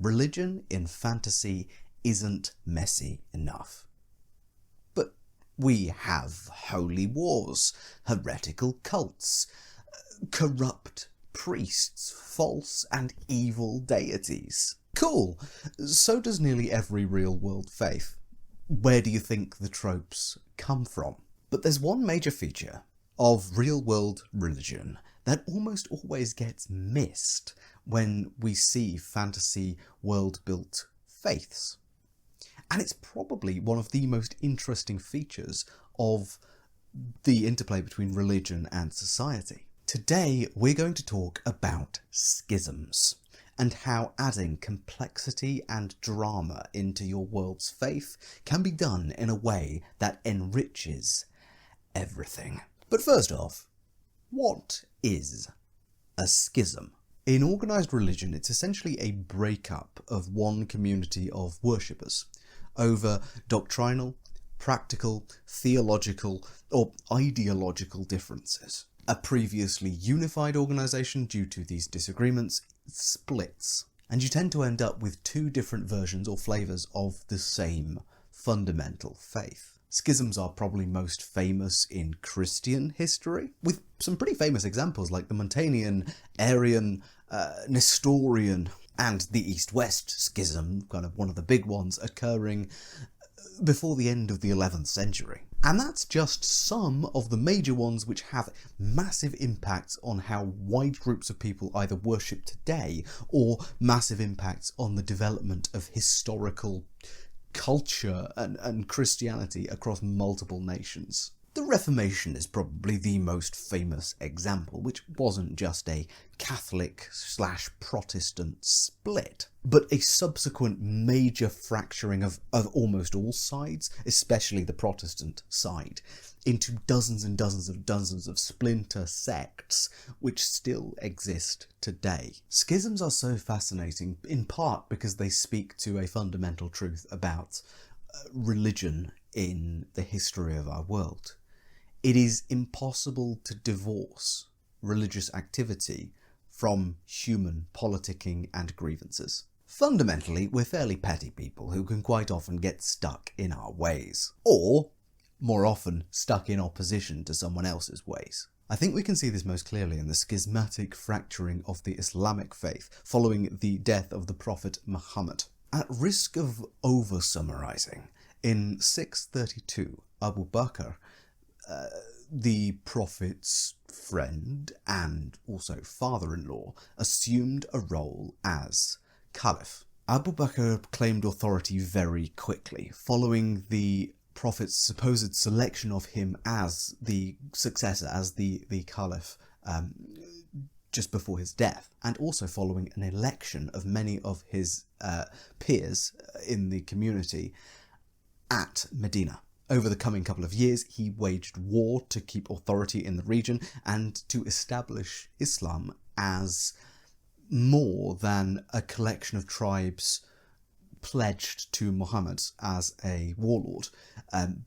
religion in fantasy isn't messy enough. But we have holy wars, heretical cults, corrupt priests, false and evil deities. Cool, so does nearly every real-world faith. Where do you think the tropes come from? But there's one major feature of real-world religion that almost always gets missed when we see fantasy world-built faiths. And it's probably one of the most interesting features of the interplay between religion and society. Today, we're going to talk about schisms and how adding complexity and drama into your world's faith can be done in a way that enriches everything. But first off, what is a schism? In organised religion, it's essentially a breakup of one community of worshippers over doctrinal, practical, theological, or ideological differences. A previously unified organisation, due to these disagreements, splits, and you tend to end up with two different versions or flavours of the same fundamental faith. Schisms are probably most famous in Christian history, with some pretty famous examples like the Montanian, Arian, Nestorian, and the East-West schism, kind of one of the big ones, occurring before the end of the 11th century. And that's just some of the major ones which have massive impacts on how wide groups of people either worship today, or massive impacts on the development of historical culture and Christianity across multiple nations. The Reformation is probably the most famous example, which wasn't just a Catholic/Protestant split, but a subsequent major fracturing of almost all sides, especially the Protestant side, into dozens and dozens of splinter sects which still exist today. Schisms are so fascinating, in part because they speak to a fundamental truth about religion in the history of our world. It is impossible to divorce religious activity from human politicking and grievances. Fundamentally, we're fairly petty people who can quite often get stuck in our ways, or, more often, stuck in opposition to someone else's ways. I think we can see this most clearly in the schismatic fracturing of the Islamic faith following the death of the Prophet Muhammad. At risk of over-summarising, in 632, Abu Bakr, the Prophet's friend and also father-in-law, assumed a role as Caliph. Abu Bakr claimed authority very quickly, following the Prophet's supposed selection of him as the successor, as the Caliph, just before his death, and also following an election of many of his peers in the community at Medina. Over the coming couple of years, he waged war to keep authority in the region and to establish Islam as more than a collection of tribes pledged to Muhammad as a warlord,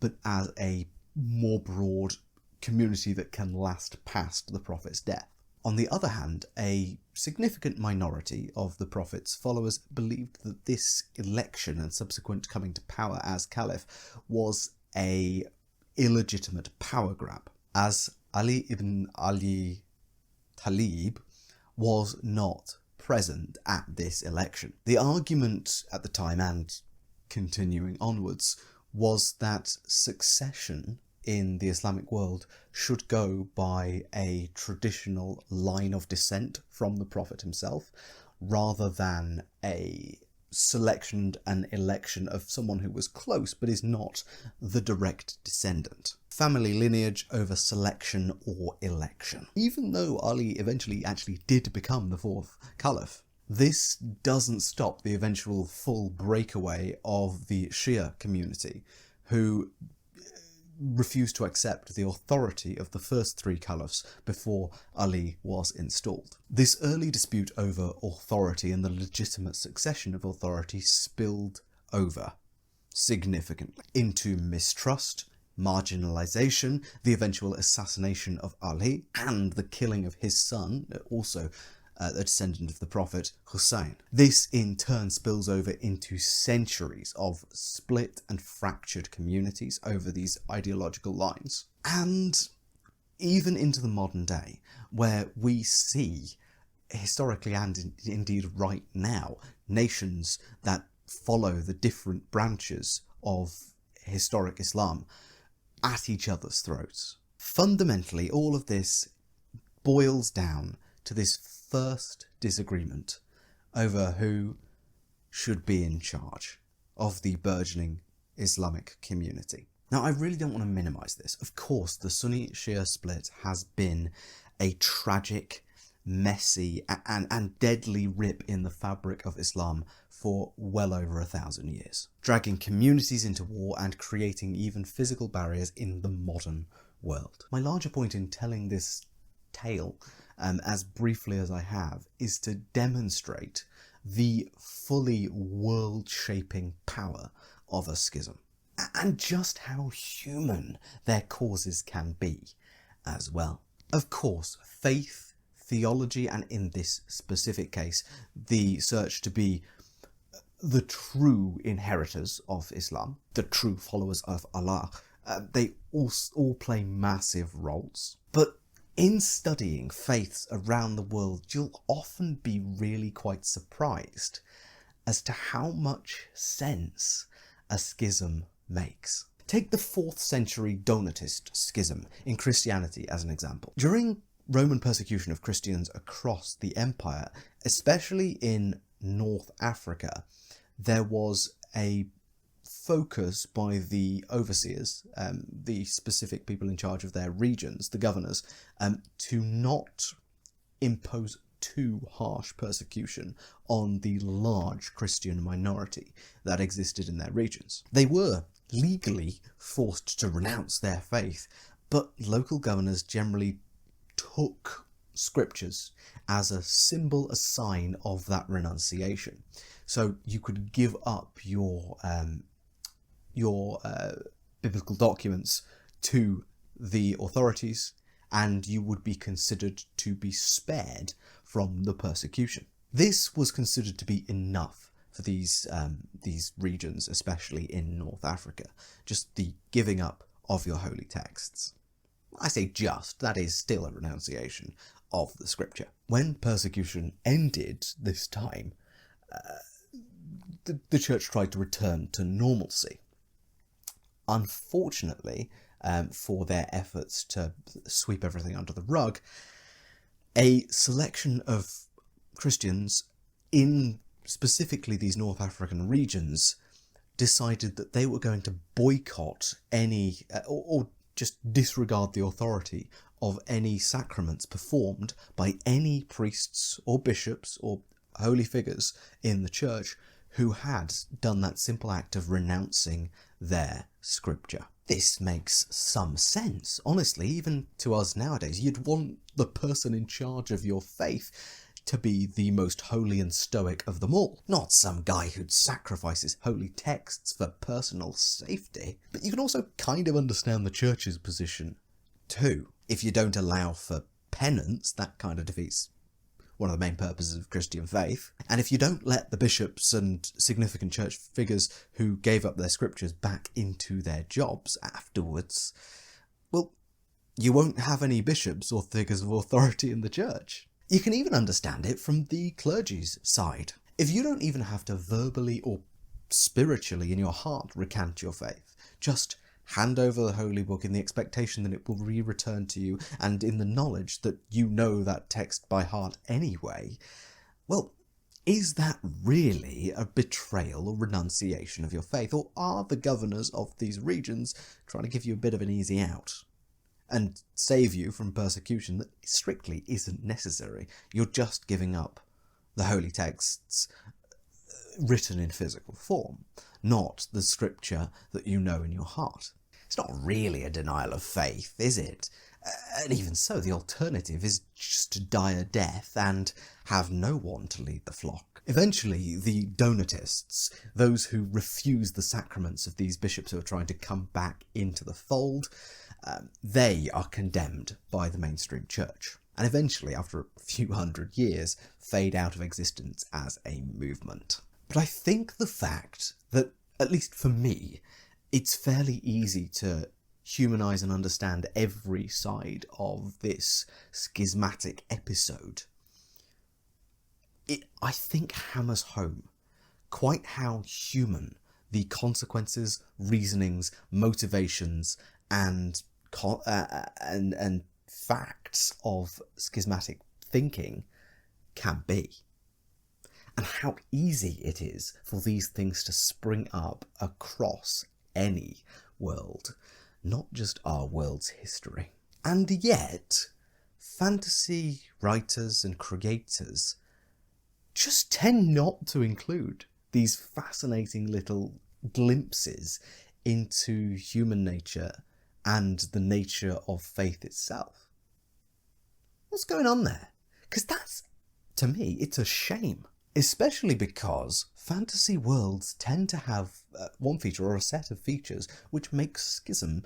but as a more broad community that can last past the Prophet's death. On the other hand, a significant minority of the Prophet's followers believed that this election and subsequent coming to power as Caliph was a illegitimate power grab, as Ali ibn Ali Talib was not present at this election. The argument at the time, and continuing onwards, was that succession in the Islamic world should go by a traditional line of descent from the Prophet himself, rather than a selection and election of someone who was close but is not the direct descendant. Family lineage over selection or election. Even though Ali eventually actually did become the fourth Caliph, this doesn't stop the eventual full breakaway of the Shia community, who refused to accept the authority of the first three caliphs before Ali was installed. This early dispute over authority and the legitimate succession of authority spilled over significantly into mistrust, marginalization, the eventual assassination of Ali, and the killing of his son, also a descendant of the Prophet Hussein. This in turn spills over into centuries of split and fractured communities over these ideological lines. And even into the modern day, where we see, historically and indeed right now, nations that follow the different branches of historic Islam at each other's throats. Fundamentally, all of this boils down to this first disagreement over who should be in charge of the burgeoning Islamic community. Now, I really don't want to minimise this. Of course, the Sunni-Shia split has been a tragic, messy and deadly rip in the fabric of Islam for well over 1,000 years, dragging communities into war and creating even physical barriers in the modern world. My larger point in telling this tale, as briefly as I have, is to demonstrate the fully world-shaping power of a schism, and just how human their causes can be as well. Of course, faith, theology, and in this specific case, the search to be the true inheritors of Islam, the true followers of Allah, they all play massive roles. But in studying faiths around the world, you'll often be really quite surprised as to how much sense a schism makes. Take the 4th century Donatist schism in Christianity as an example. During Roman persecution of Christians across the empire, especially in North Africa, there was a focus by the overseers, the specific people in charge of their regions, the governors, to not impose too harsh persecution on the large Christian minority that existed in their regions. They were legally forced to renounce their faith, but local governors generally took scriptures as a symbol, a sign of that renunciation. So you could give up your biblical documents to the authorities, and you would be considered to be spared from the persecution. This was considered to be enough for these regions, especially in North Africa, just the giving up of your holy texts. I say just, that is still a renunciation of the scripture. When persecution ended this time, the church tried to return to normalcy. Unfortunately, for their efforts to sweep everything under the rug, a selection of Christians in specifically these North African regions decided that they were going to boycott any, or just disregard the authority of any sacraments performed by any priests or bishops or holy figures in the church who had done that simple act of renouncing their scripture. This makes some sense, honestly, even to us nowadays. You'd want the person in charge of your faith to be the most holy and stoic of them all, not some guy who'd sacrifice his holy texts for personal safety. But you can also kind of understand the church's position too. If you don't allow for penance, that kind of defeats one of the main purposes of Christian faith. And if you don't let the bishops and significant church figures who gave up their scriptures back into their jobs afterwards, well, you won't have any bishops or figures of authority in the church. You can even understand it from the clergy's side. If you don't even have to verbally or spiritually in your heart recant your faith, just hand over the holy book in the expectation that it will be returned to you and in the knowledge that you know that text by heart anyway, well, is that really a betrayal or renunciation of your faith? Or are the governors of these regions trying to give you a bit of an easy out and save you from persecution that strictly isn't necessary? You're just giving up the holy texts written in physical form, not the scripture that you know in your heart. It's not really a denial of faith, is it? And even so, the alternative is just to die a death and have no one to lead the flock. Eventually, the Donatists, those who refuse the sacraments of these bishops who are trying to come back into the fold, they are condemned by the mainstream church. and eventually, after a few hundred years, fade out of existence as a movement. But I think the fact that, at least for me, it's fairly easy to humanize and understand every side of this schismatic episode, it, I think, hammers home quite how human the consequences, reasonings, motivations, and facts of schismatic thinking can be, and how easy it is for these things to spring up across any world, not just our world's history. And yet, fantasy writers and creators just tend not to include these fascinating little glimpses into human nature and the nature of faith itself. What's going on there? Because that's, to me, it's a shame. Especially because fantasy worlds tend to have one feature or a set of features which makes schism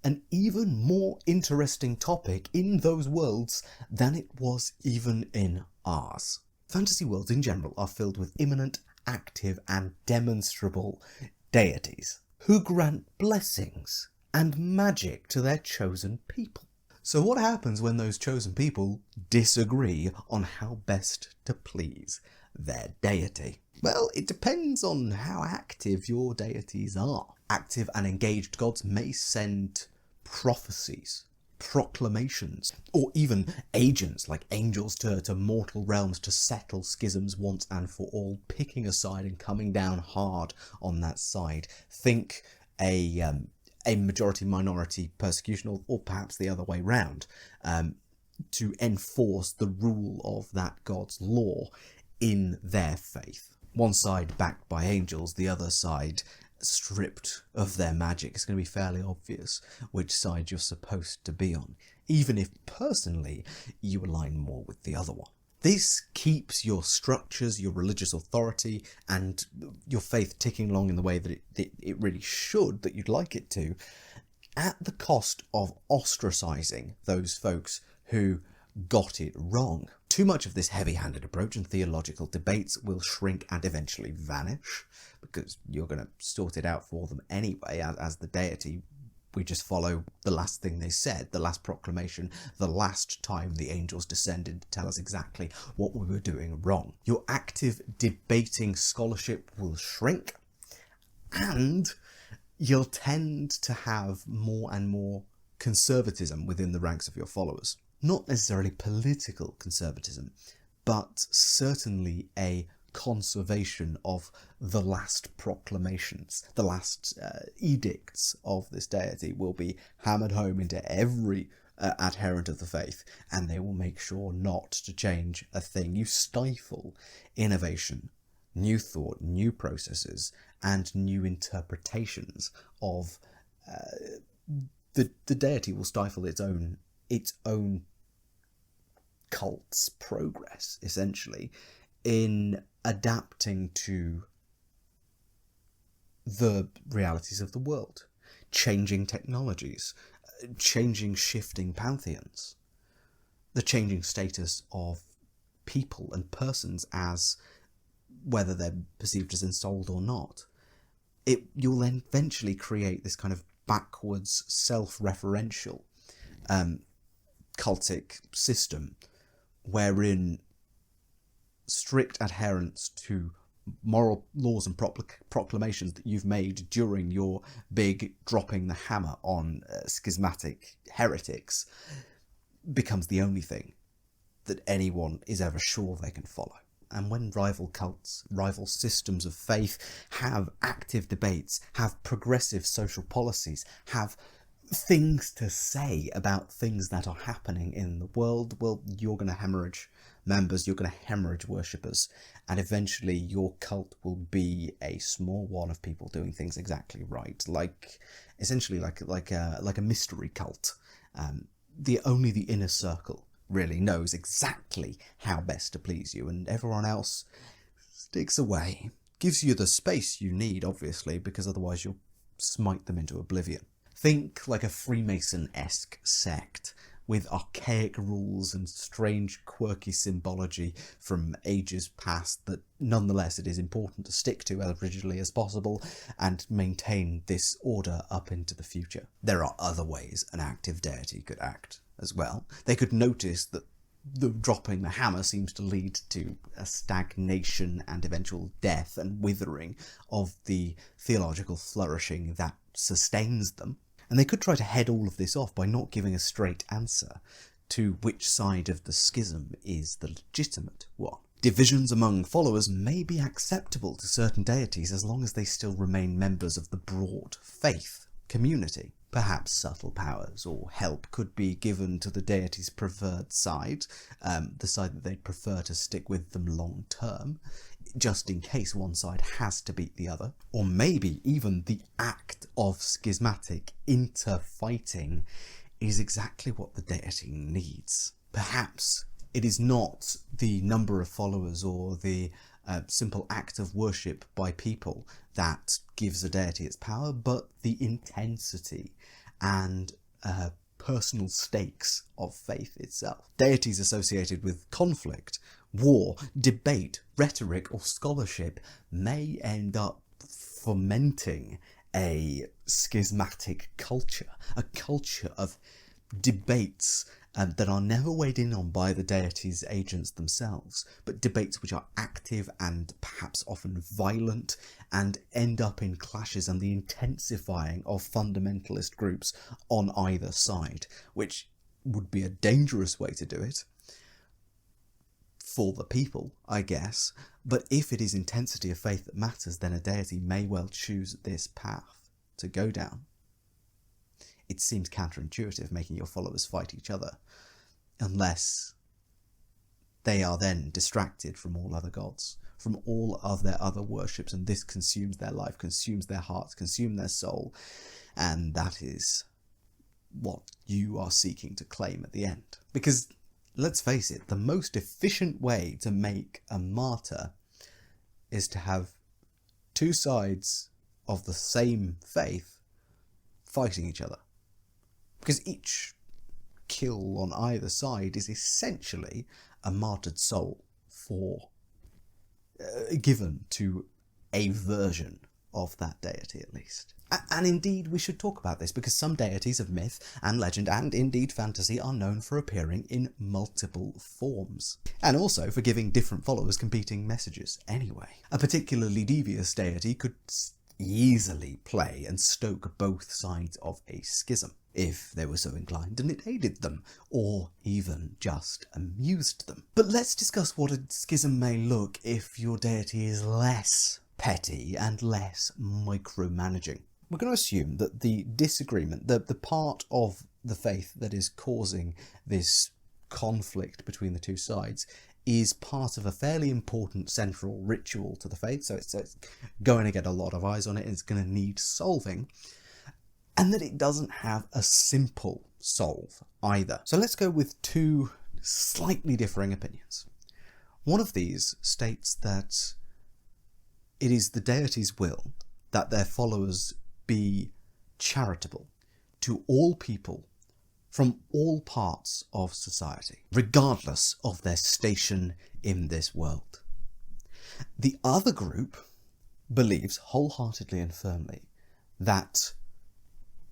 an even more interesting topic in those worlds than it was even in ours. Fantasy worlds in general are filled with imminent, active and demonstrable deities who grant blessings and magic to their chosen people. So what happens when those chosen people disagree on how best to please their deity? Well, it depends on how active your deities are. Active and engaged gods may send prophecies, proclamations, or even agents like angels to mortal realms to settle schisms once and for all, picking a side and coming down hard on that side. Think a majority-minority persecution, or perhaps the other way round, to enforce the rule of that god's law in their faith. One side backed by angels, the other side stripped of their magic. It's going to be fairly obvious which side you're supposed to be on, even if personally you align more with the other one. This keeps your structures, your religious authority, and your faith ticking along in the way that it really should, that you'd like it to, at the cost of ostracizing those folks who got it wrong. Too much of this heavy-handed approach and theological debates will shrink and eventually vanish, because you're going to sort it out for them anyway. As the deity, we just follow the last thing they said, the last proclamation, the last time the angels descended to tell us exactly what we were doing wrong. Your active debating scholarship will shrink, and you'll tend to have more and more conservatism within the ranks of your followers. Not necessarily political conservatism, but certainly a conservation of the last proclamations, the last edicts of this deity will be hammered home into every adherent of the faith, and they will make sure not to change a thing. You stifle innovation, new thought, new processes, and new interpretations of the deity will stifle its own cult's progress, essentially, in adapting to the realities of the world, changing technologies, shifting pantheons, the changing status of people and persons as whether they're perceived as ensouled or not. You'll then eventually create this kind of backwards, self-referential cultic system wherein strict adherence to moral laws and proclamations that you've made during your big dropping the hammer on schismatic heretics becomes the only thing that anyone is ever sure they can follow. And when rival cults, rival systems of faith have active debates, have progressive social policies, have things to say about things that are happening in the world, well, you're going to hemorrhage members, you're going to hemorrhage worshippers, and eventually your cult will be a small one of people doing things exactly right, essentially like a mystery cult. Only the inner circle really knows exactly how best to please you, and everyone else sticks away. Gives you the space you need, obviously, because otherwise you'll smite them into oblivion. Think like a Freemason-esque sect, with archaic rules and strange quirky symbology from ages past that nonetheless it is important to stick to as rigidly as possible and maintain this order up into the future. There are other ways an active deity could act as well. They could notice that the dropping the hammer seems to lead to a stagnation and eventual death and withering of the theological flourishing that sustains them. And they could try to head all of this off by not giving a straight answer to which side of the schism is the legitimate one. Divisions among followers may be acceptable to certain deities as long as they still remain members of the broad faith community. Perhaps subtle powers or help could be given to the deity's preferred side, the side that they'd prefer to stick with them long term, just in case one side has to beat the other. Or maybe even the act of schismatic interfighting is exactly what the deity needs. Perhaps it is not the number of followers or the simple act of worship by people that gives a deity its power, but the intensity and personal stakes of faith itself. Deities associated with conflict, war, debate, rhetoric, or scholarship may end up fomenting a schismatic culture, a culture of debates that are never weighed in on by the deities' agents themselves, but debates which are active and perhaps often violent and end up in clashes and the intensifying of fundamentalist groups on either side, which would be a dangerous way to do it for the people, I guess. But if it is intensity of faith that matters, then a deity may well choose this path to go down. It seems counterintuitive making your followers fight each other, unless they are then distracted from all other gods, from all of their other worships, and this consumes their life, consumes their hearts, consumes their soul, and that is what you are seeking to claim at the end. Because, let's face it, the most efficient way to make a martyr is to have two sides of the same faith fighting each other. Because each kill on either side is essentially a martyred soul given to a version of that deity at least. And indeed we should talk about this, because some deities of myth and legend and indeed fantasy are known for appearing in multiple forms, and also for giving different followers competing messages anyway. A particularly devious deity could easily play and stoke both sides of a schism, if they were so inclined and it aided them, or even just amused them. But let's discuss what a schism may look if your deity is less petty and less micromanaging. We're going to assume that the disagreement, the part of the faith that is causing this conflict between the two sides, is part of a fairly important central ritual to the faith, so it's going to get a lot of eyes on it and it's going to need solving, and that it doesn't have a simple solve either. So let's go with two slightly differing opinions. One of these states that it is the deity's will that their followers be charitable to all people from all parts of society, regardless of their station in this world. The other group believes wholeheartedly and firmly that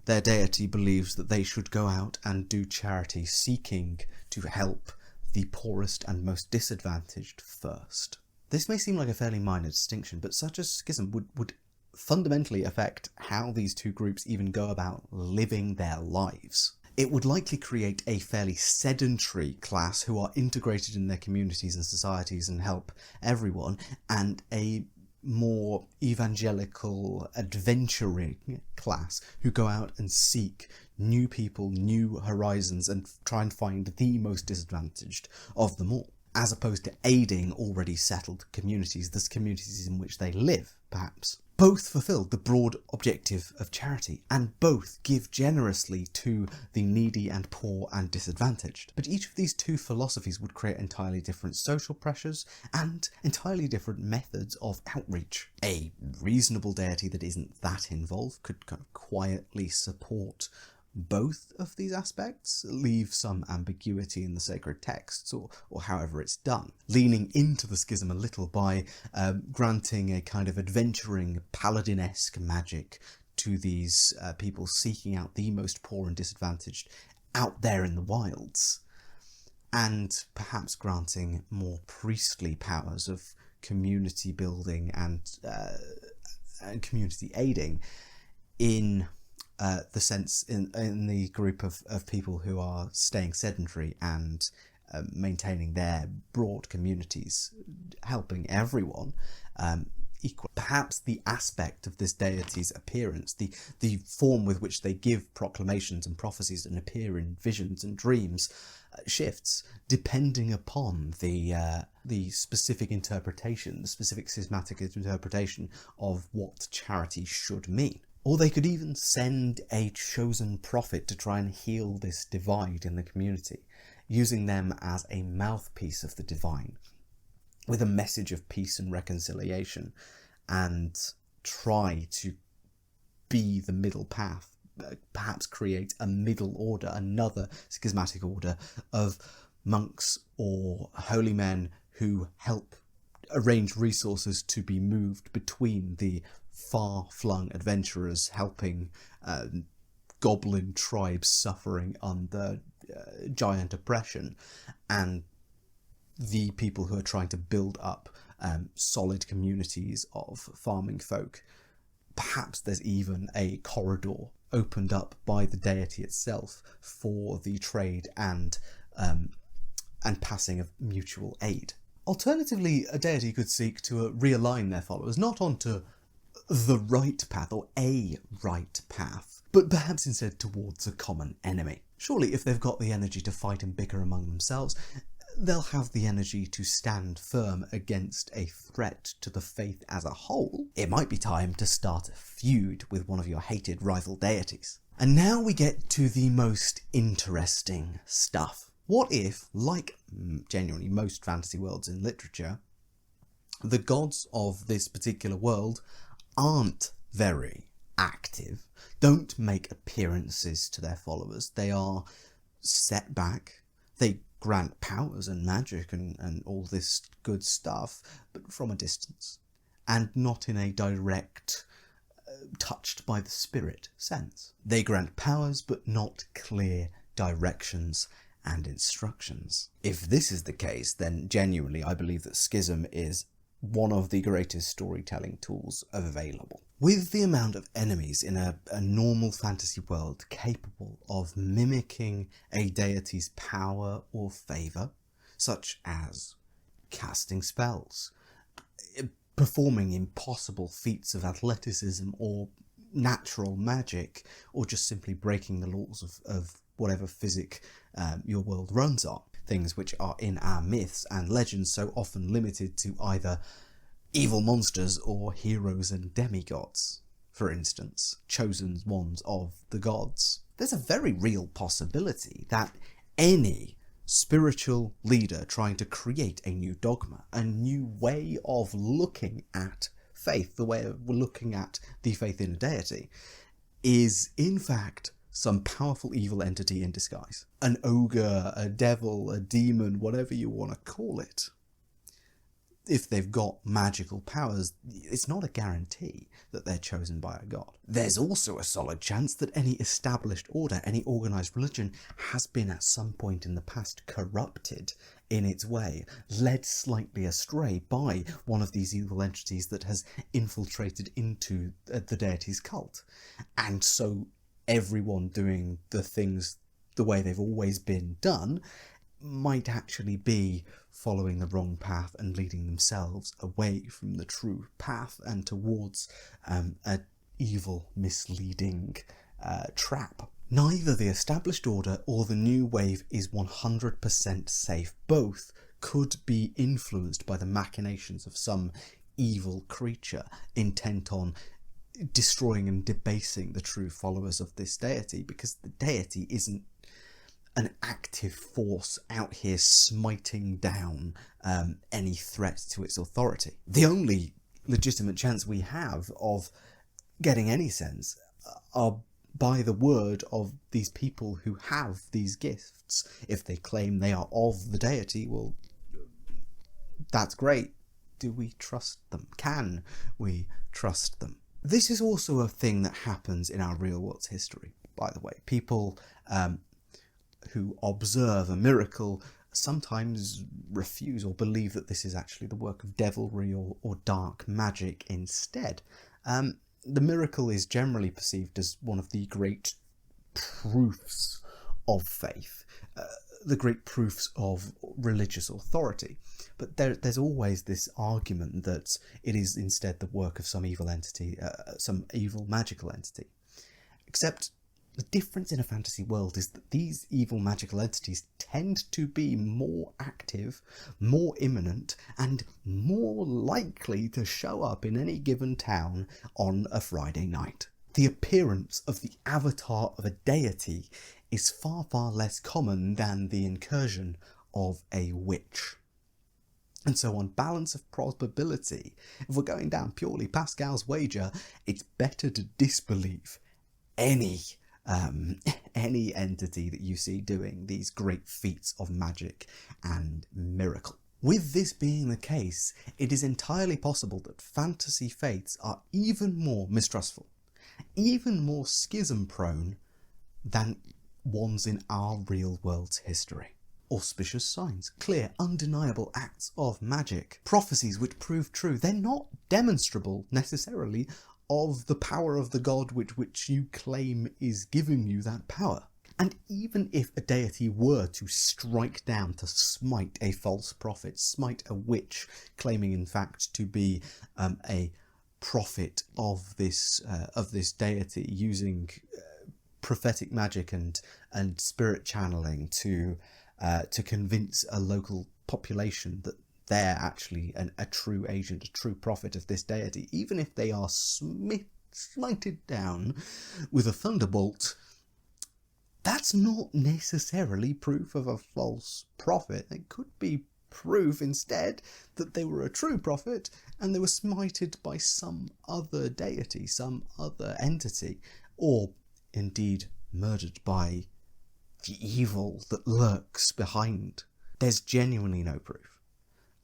their deity believes that they should go out and do charity, seeking to help the poorest and most disadvantaged first. This may seem like a fairly minor distinction, but such a schism would fundamentally affect how these two groups even go about living their lives. It would likely create a fairly sedentary class who are integrated in their communities and societies and help everyone, and a more evangelical, adventuring class who go out and seek new people, new horizons, and try and find the most disadvantaged of them all, as opposed to aiding already settled communities, the communities in which they live, perhaps. Both fulfill the broad objective of charity, and both give generously to the needy and poor and disadvantaged. But each of these two philosophies would create entirely different social pressures and entirely different methods of outreach. A reasonable deity that isn't that involved could kind of quietly support both of these aspects, leave some ambiguity in the sacred texts, or however it's done, leaning into the schism a little by granting a kind of adventuring paladin-esque magic to these people seeking out the most poor and disadvantaged out there in the wilds, and perhaps granting more priestly powers of community building and community aiding in the sense in the group of people who are staying sedentary and maintaining their broad communities, helping everyone equal. Perhaps the aspect of this deity's appearance, the form with which they give proclamations and prophecies and appear in visions and dreams, shifts depending upon the specific interpretation, the specific schismatic interpretation of what charity should mean. Or they could even send a chosen prophet to try and heal this divide in the community, using them as a mouthpiece of the divine, with a message of peace and reconciliation, and try to be the middle path, perhaps create a middle order, another schismatic order of monks or holy men who help arrange resources to be moved between the far-flung adventurers helping goblin tribes suffering under giant oppression, and the people who are trying to build up solid communities of farming folk. Perhaps there's even a corridor opened up by the deity itself for the trade and passing of mutual aid. Alternatively, a deity could seek to realign their followers, not onto the right path or a right path, but perhaps instead towards a common enemy. Surely if they've got the energy to fight and bicker among themselves, they'll have the energy to stand firm against a threat to the faith as a whole. It might be time to start a feud with one of your hated rival deities. And now we get to the most interesting stuff. What if, like genuinely most fantasy worlds in literature, the gods of this particular world aren't very active, don't make appearances to their followers, they are set back, they grant powers and magic and all this good stuff, but from a distance, and not in a direct, touched by the spirit sense. They grant powers, but not clear directions and instructions. If this is the case, then genuinely I believe that Schism is one of the greatest storytelling tools available. With the amount of enemies in a normal fantasy world capable of mimicking a deity's power or favour, such as casting spells, performing impossible feats of athleticism or natural magic, or just simply breaking the laws of whatever physic your world runs on, things which are in our myths and legends so often limited to either evil monsters or heroes and demigods, for instance, chosen ones of the gods. There's a very real possibility that any spiritual leader trying to create a new dogma, a new way of looking at faith, the way of looking at the faith in a deity, is in fact some powerful evil entity in disguise. An ogre, a devil, a demon, whatever you want to call it. If they've got magical powers, it's not a guarantee that they're chosen by a god. There's also a solid chance that any established order, any organised religion, has been at some point in the past corrupted in its way, led slightly astray by one of these evil entities that has infiltrated into the deity's cult. And so everyone doing the things the way they've always been done might actually be following the wrong path and leading themselves away from the true path and towards an evil, misleading trap. Neither the established order or the new wave is 100% safe. Both could be influenced by the machinations of some evil creature intent on destroying and debasing the true followers of this deity, because the deity isn't an active force out here smiting down any threat to its authority. The only legitimate chance we have of getting any sense are by the word of these people who have these gifts. If they claim they are of the deity, well, that's great. Do we trust them? Can we trust them? This is also a thing that happens in our real world's history, by the way. People who observe a miracle sometimes refuse or believe that this is actually the work of devilry or dark magic instead. The miracle is generally perceived as one of the great proofs of faith, the great proofs of religious authority. But there's always this argument that it is instead the work of some evil entity, some evil magical entity. Except the difference in a fantasy world is that these evil magical entities tend to be more active, more imminent, and more likely to show up in any given town on a Friday night. The appearance of the avatar of a deity is far, far less common than the incursion of a witch. And so on balance of probability, if we're going down purely Pascal's wager, it's better to disbelieve any entity that you see doing these great feats of magic and miracle. With this being the case, it is entirely possible that fantasy faiths are even more mistrustful, even more schism prone than ones in our real world's history. Auspicious signs, clear, undeniable acts of magic, prophecies which prove true, they're not demonstrable necessarily of the power of the god which you claim is giving you that power. And even if a deity were to strike down, to smite a false prophet, smite a witch, claiming in fact to be a prophet of this deity, using prophetic magic and spirit channeling to convince a local population that they're actually a true agent, a true prophet of this deity, even if they are smited down with a thunderbolt, that's not necessarily proof of a false prophet. It could be proof instead that they were a true prophet and they were smited by some other deity, some other entity, or indeed murdered by the evil that lurks behind. There's genuinely no proof.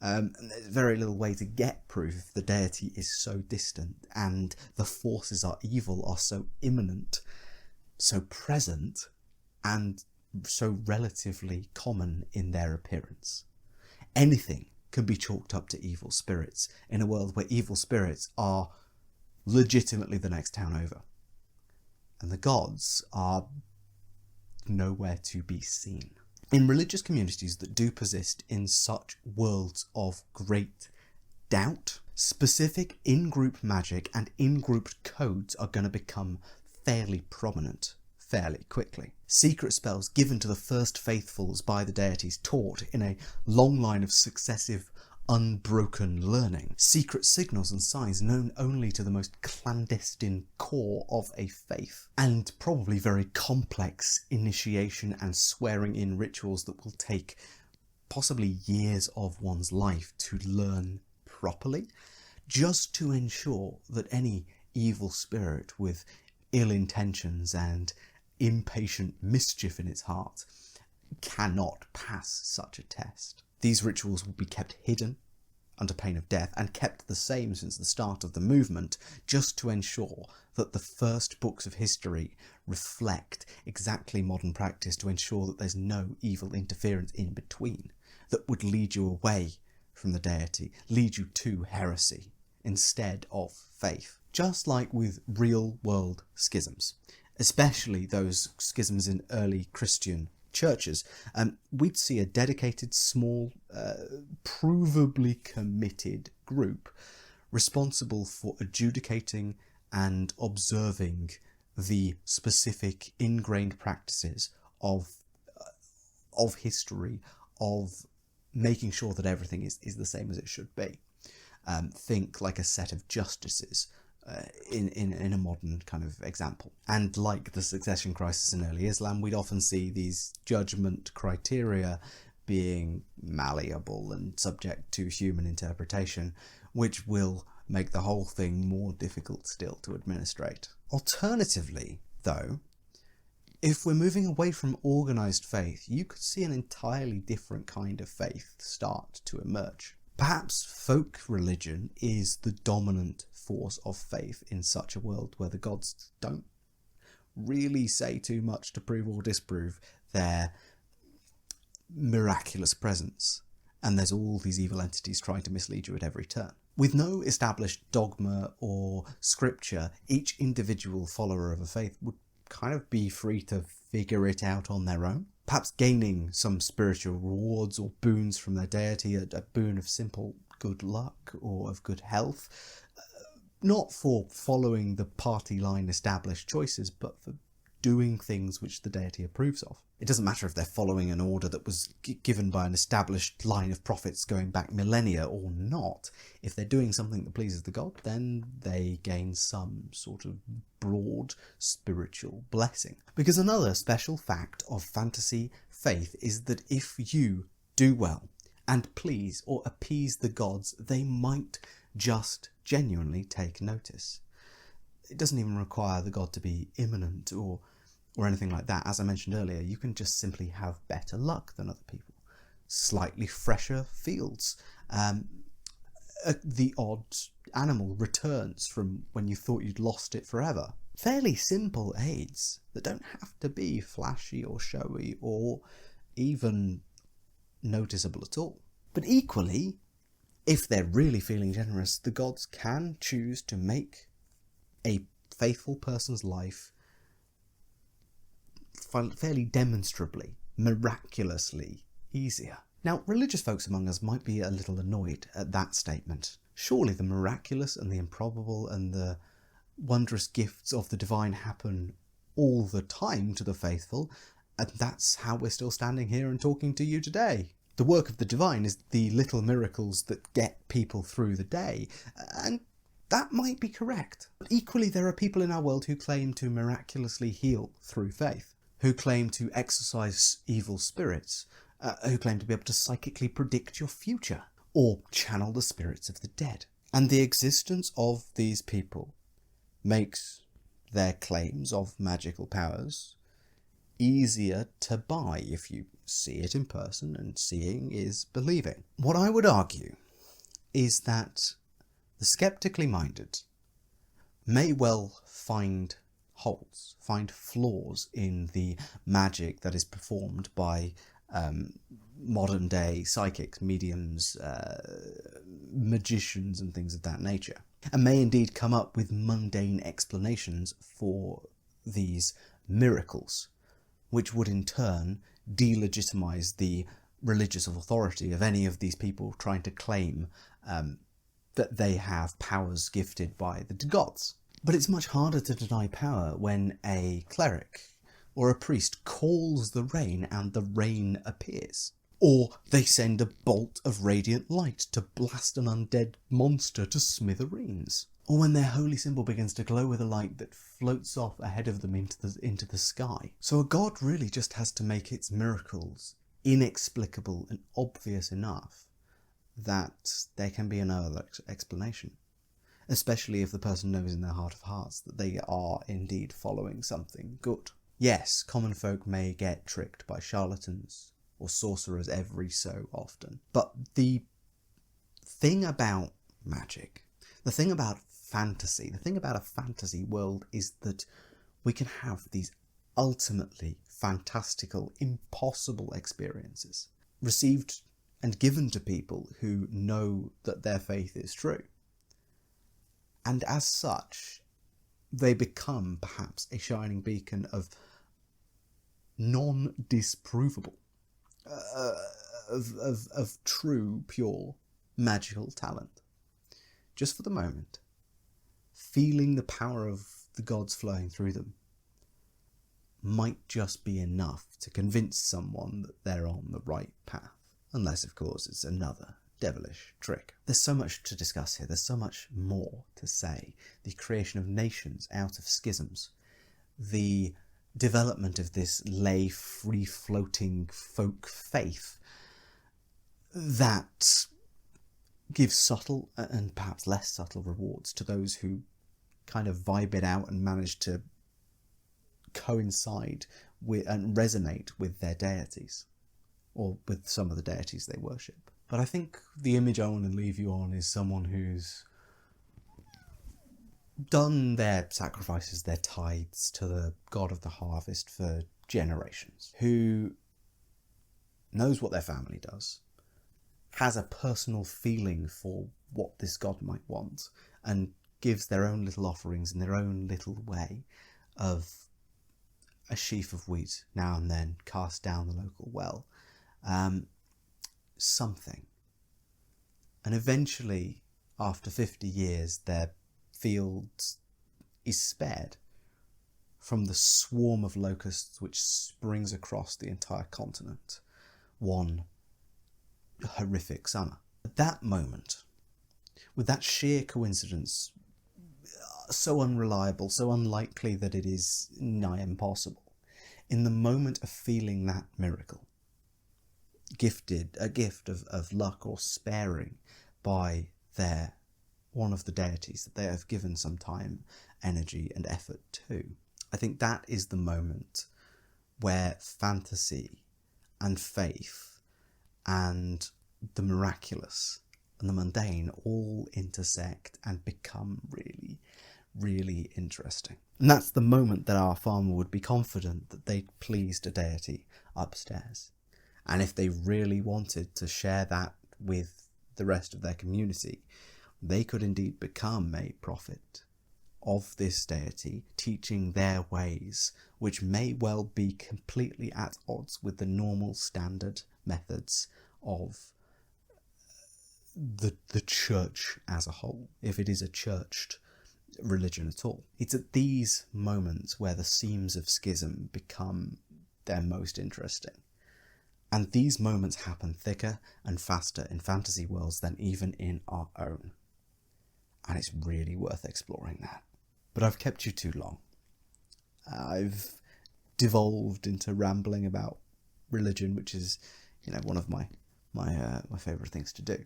There's very little way to get proof if the deity is so distant and the forces are evil, are so imminent, so present, and so relatively common in their appearance. Anything can be chalked up to evil spirits in a world where evil spirits are legitimately the next town over. And the gods are nowhere to be seen. In religious communities that do persist in such worlds of great doubt, specific in-group magic and in-group codes are going to become fairly prominent fairly quickly. Secret spells given to the first faithfuls by the deities, taught in a long line of successive unbroken learning. Secret signals and signs known only to the most clandestine core of a faith. And probably very complex initiation and swearing in rituals that will take possibly years of one's life to learn properly, just to ensure that any evil spirit with ill intentions and impatient mischief in its heart cannot pass such a test. These rituals will be kept hidden under pain of death and kept the same since the start of the movement, just to ensure that the first books of history reflect exactly modern practice, to ensure that there's no evil interference in between that would lead you away from the deity, lead you to heresy instead of faith. Just like with real world schisms, especially those schisms in early Christian churches, we'd see a dedicated, small, provably committed group responsible for adjudicating and observing the specific ingrained practices of history, of making sure that everything is the same as it should be. Think like a set of justices in a modern kind of example. And like the succession crisis in early Islam, we'd often see these judgment criteria being malleable and subject to human interpretation, which will make the whole thing more difficult still to administrate. Alternatively, though, if we're moving away from organised faith, you could see an entirely different kind of faith start to emerge. Perhaps folk religion is the dominant force of faith in such a world where the gods don't really say too much to prove or disprove their miraculous presence, and there's all these evil entities trying to mislead you at every turn. With no established dogma or scripture, each individual follower of a faith would kind of be free to figure it out on their own, perhaps gaining some spiritual rewards or boons from their deity, a boon of simple good luck or of good health, not for following the party line established choices, but for doing things which the deity approves of. It doesn't matter if they're following an order that was given by an established line of prophets going back millennia or not. If they're doing something that pleases the god, then they gain some sort of broad spiritual blessing. Because another special fact of fantasy faith is that if you do well and please or appease the gods, they might just genuinely take notice. It doesn't even require the god to be imminent or anything like that. As I mentioned earlier, you can just simply have better luck than other people. Slightly fresher fields. The odd animal returns from when you thought you'd lost it forever. Fairly simple aids that don't have to be flashy or showy or even noticeable at all. But equally, if they're really feeling generous, the gods can choose to make a faithful person's life fairly demonstrably, miraculously easier. Now, religious folks among us might be a little annoyed at that statement. Surely the miraculous and the improbable and the wondrous gifts of the divine happen all the time to the faithful, and that's how we're still standing here and talking to you today. The work of the divine is the little miracles that get people through the day, and that might be correct. But equally, there are people in our world who claim to miraculously heal through faith, who claim to exorcise evil spirits, who claim to be able to psychically predict your future, or channel the spirits of the dead. And the existence of these people makes their claims of magical powers easier to buy if you see it in person, and seeing is believing. What I would argue is that the skeptically minded may well find holes, find flaws in the magic that is performed by modern day psychics, mediums, magicians and things of that nature, and may indeed come up with mundane explanations for these miracles, which would in turn delegitimize the religious authority of any of these people trying to claim that they have powers gifted by the gods. But it's much harder to deny power when a cleric or a priest calls the rain and the rain appears. Or they send a bolt of radiant light to blast an undead monster to smithereens. Or when their holy symbol begins to glow with a light that floats off ahead of them into the sky. So a god really just has to make its miracles inexplicable and obvious enough that there can be another explanation. Especially if the person knows in their heart of hearts that they are indeed following something good. Yes, common folk may get tricked by charlatans or sorcerers every so often. But the thing about magic, the thing about fantasy, the thing about a fantasy world is that we can have these ultimately fantastical, impossible experiences received and given to people who know that their faith is true. And as such, they become perhaps a shining beacon of non-disprovable, of true, pure, magical talent. Just for the moment, feeling the power of the gods flowing through them might just be enough to convince someone that they're on the right path. Unless, of course, it's another devilish trick. There's so much to discuss here. There's so much more to say. The creation of nations out of schisms. The development of this lay, free-floating folk faith that gives subtle and perhaps less subtle rewards to those who kind of vibe it out and manage to coincide with and resonate with their deities, or with some of the deities they worship. But I think the image I want to leave you on is someone who's done their sacrifices, their tithes to the god of the harvest for generations, who knows what their family does, has a personal feeling for what this god might want, and gives their own little offerings in their own little way of a sheaf of wheat now and then cast down the local well, something. And eventually, after 50 years, their field is spared from the swarm of locusts which springs across the entire continent one horrific summer. At that moment, with that sheer coincidence, so unreliable, so unlikely that it is nigh impossible, in the moment of feeling that miracle, a gift of luck or sparing by one of the deities that they have given some time, energy and effort to, I think that is the moment where fantasy and faith and the miraculous and the mundane all intersect and become really, really interesting. And that's the moment that our farmer would be confident that they'd pleased a deity upstairs. And if they really wanted to share that with the rest of their community, they could indeed become a prophet of this deity, teaching their ways, which may well be completely at odds with the normal standard methods of the church as a whole, if it is a churched religion at all. It's at these moments where the seams of schism become their most interesting. And these moments happen thicker and faster in fantasy worlds than even in our own. And it's really worth exploring that. But I've kept you too long. I've devolved into rambling about religion, which is, one of my favourite things to do.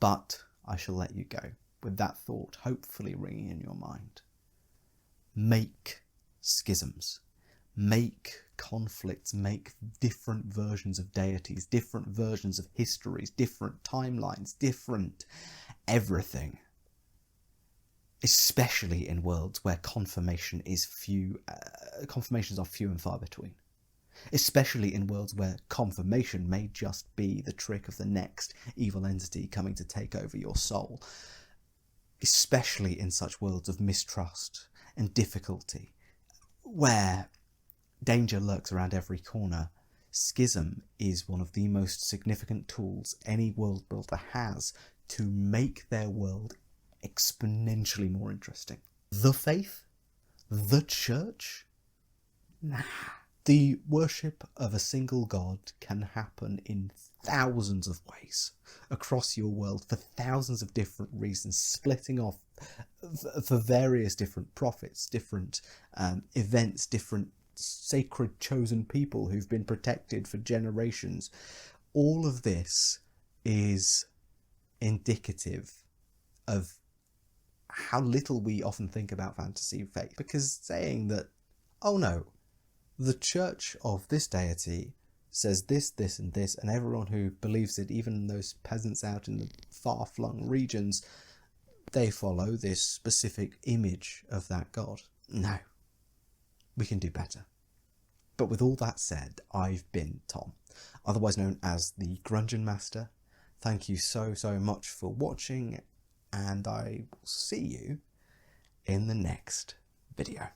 But I shall let you go with that thought hopefully ringing in your mind. Make schisms. Make conflicts. Make different versions of deities, different versions of histories, different timelines, different everything. Especially in worlds where confirmations are few and far between. Especially in worlds where confirmation may just be the trick of the next evil entity coming to take over your soul. Especially in such worlds of mistrust and difficulty, where danger lurks around every corner. Schism is one of the most significant tools any world builder has to make their world exponentially more interesting. The faith? The church? Nah. The worship of a single god can happen in thousands of ways across your world for thousands of different reasons, splitting off for various different profits, different events, different sacred chosen people who've been protected for generations. All of this is indicative of how little we often think about fantasy faith, because saying that, oh no, the church of this deity says this, this and this, and everyone who believes it, even those peasants out in the far-flung regions, they follow this specific image of that god. No, we can do better. But with all that said, I've been Tom, otherwise known as the Grungeonmaster. Thank you so much for watching, and I will see you in the next video.